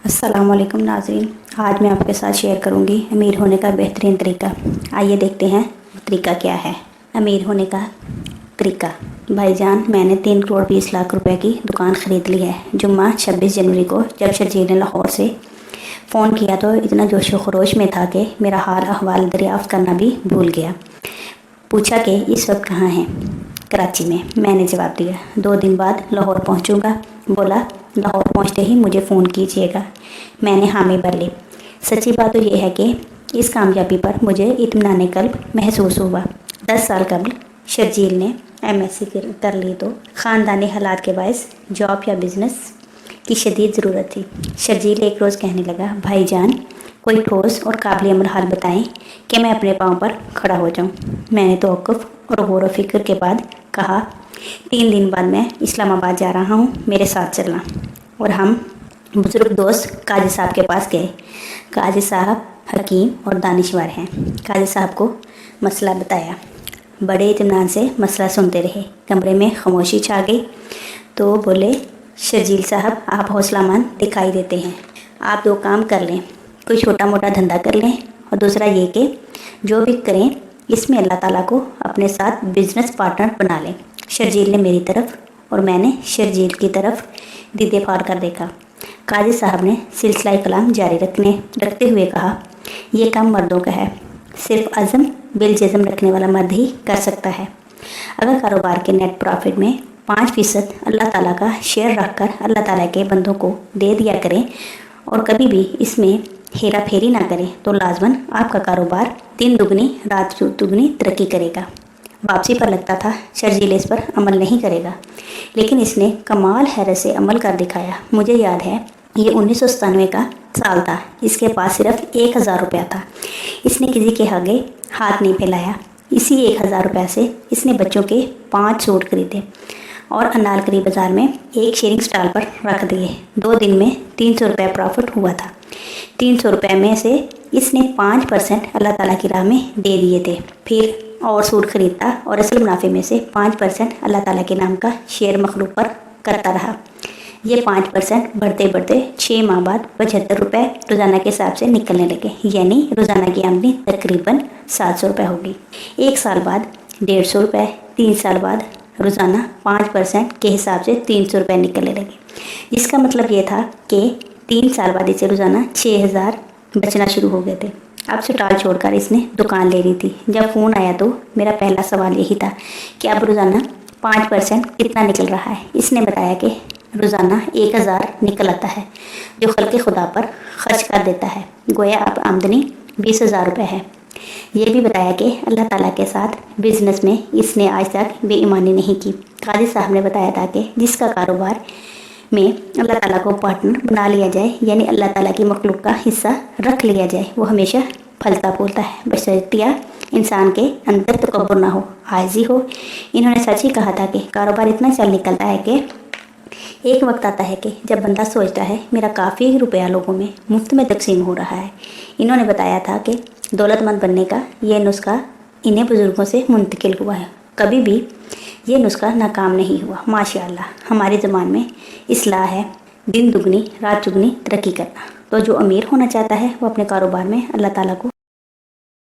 अस्सलाम वालेकुम नाज़रीन। आज मैं आपके साथ शेयर करूंगी अमीर होने का बेहतरीन तरीका। आइए देखते हैं तरीका क्या है। अमीर होने का तरीका। भाईजान, मैंने 3 करोड़ 20 लाख रुपए की दुकान ख़रीद ली है। जुम्मा 26 जनवरी को जब शर्जील ने लाहौर से फ़ोन किया तो इतना जोश व खरोश में था कि मेरा हाल अहवाल दरियाफ़्त करना भी भूल गया। पूछा कि इस वक्त कहाँ हैं? कराची में। मैंने जवाब दिया 2 दिन बाद लाहौर पहुँचूँगा। बोला लाहौर पहुँचते ही मुझे फ़ोन कीजिएगा। मैंने हामी भर ली। सच्ची बात तो ये है कि इस कामयाबी पर मुझे इत्मीनान क़ल्ब महसूस हुआ। 10 साल कबल शर्जील ने MSc कर ली तो ख़ानदानी हालात के बायस जॉब या बिज़नेस की शदीद ज़रूरत थी। शर्जील एक रोज़ कहने लगा, भाईजान कोई ठोस और काबिल अमल हाल बताएं कि मैं अपने पाँव पर खड़ा हो जाऊं। मैंने तवक्कुफ़ और गौर व फिक्र के बाद कहा, 3 दिन बाद मैं इस्लामाबाद जा रहा हूं, मेरे साथ चलना। और हम बुज़ुर्ग दोस्त काजी साहब के पास गए। काजी साहब हकीम और दानिशवर हैं। काजी साहब को मसला बताया। बड़े इत्मीनान से मसला सुनते रहे। कमरे में खामोशी छा गई तो बोले, शर्जील साहब आप हौसलामंद दिखाई देते हैं। आप 2 काम कर लें, कोई छोटा मोटा धंधा कर लें, और दूसरा ये कि जो भी करें इसमें अल्लाह ताला को अपने साथ बिज़नेस पार्टनर बना लें। शर्जील ने मेरी तरफ और मैंने शर्जील की तरफ दीदे फाड़ कर देखा। काजी साहब ने सिलसिला कलाम जारी रखते हुए कहा, यह काम मर्दों का है, सिर्फ अज़म बिल जज़म रखने वाला मर्द ही कर सकता है। अगर कारोबार के नेट प्रॉफिट में 5% अल्लाह ताला का शेयर रखकर अल्लाह ताला के बंदों को दे दिया करें और कभी भी इसमें हेरा फेरी ना करें तो लाजमन आपका कारोबार दिन दुगनी रात दुगनी तरक्की करेगा। वापसी पर लगता था शर्जील इस पर अमल नहीं करेगा, लेकिन इसने कमाल हैरत से अमल कर दिखाया। मुझे याद है ये 1997 का साल था। इसके पास सिर्फ 1000 रुपया था। इसने किसी के आगे हाथ नहीं फैलाया। इसी 1000 रुपये से इसने बच्चों के 5 सूट खरीदे और अनारकली बाज़ार में एक शेयरिंग स्टॉल पर रख दिए। 2 दिन में 300 रुपये प्रॉफिट हुआ था। 300 रुपये में से इसने 5% अल्लाह ताला की राह में दे दिए थे। फिर और सूट खरीदता और असल मुनाफे में से 5% अल्लाह ताला के नाम का शेयर मखलूक पर करता रहा। ये 5% बढ़ते बढ़ते 6 माह बाद 75 रुपये रोज़ाना के हिसाब से निकलने लगे, यानी रोज़ाना की आमदनी तकरीबन 700 रुपये होगी। 1 साल बाद 150 रुपये, 3 साल बाद रोज़ाना 5% के हिसाब से 300 रुपये निकलने लगे, जिसका मतलब ये था कि 3 साल बाद इसे रोज़ाना 6000 बचना शुरू हो गए थे। अब स्टॉल छोड़कर इसने दुकान ले ली थी। जब फ़ोन आया तो मेरा पहला सवाल यही था कि अब रोज़ाना 5% कितना निकल रहा है। इसने बताया कि रोज़ाना 1000 निकल आता है, जो खल्क़े खुदा पर खर्च कर देता है। गोया अब आमदनी 20,000 रुपये है। ये भी बताया कि अल्लाह ताला के साथ बिज़नेस में इसने आज तक बेईमानी नहीं की। काजी साहब ने बताया था कि जिसका कारोबार में अल्लाह ताला को पार्टनर बना लिया जाए, यानी अल्लाह ताला की मखलूक का हिस्सा रख लिया जाए, वो हमेशा फलता फूलता है, बशर्तिया इंसान के अंदर तकब्बुर ना हो, आजी हो। इन्होंने सच ही कहा था कि कारोबार इतना चल निकलता है कि एक वक्त आता है कि जब बंदा सोचता है मेरा काफ़ी रुपया लोगों में मुफ्त में तकसीम हो रहा है। इन्होंने बताया था कि दौलतमंद बनने का ये नुस्खा इन्हें बुज़ुर्गों से मुंतकिल हुआ है, कभी भी ये नुस्खा नाकाम नहीं हुआ। माशाअल्लाह हमारे ज़माने में इस्लाह है, दिन दुगनी रात चुगनी तरक्की करना। तो जो अमीर होना चाहता है वो अपने कारोबार में अल्लाह ताला को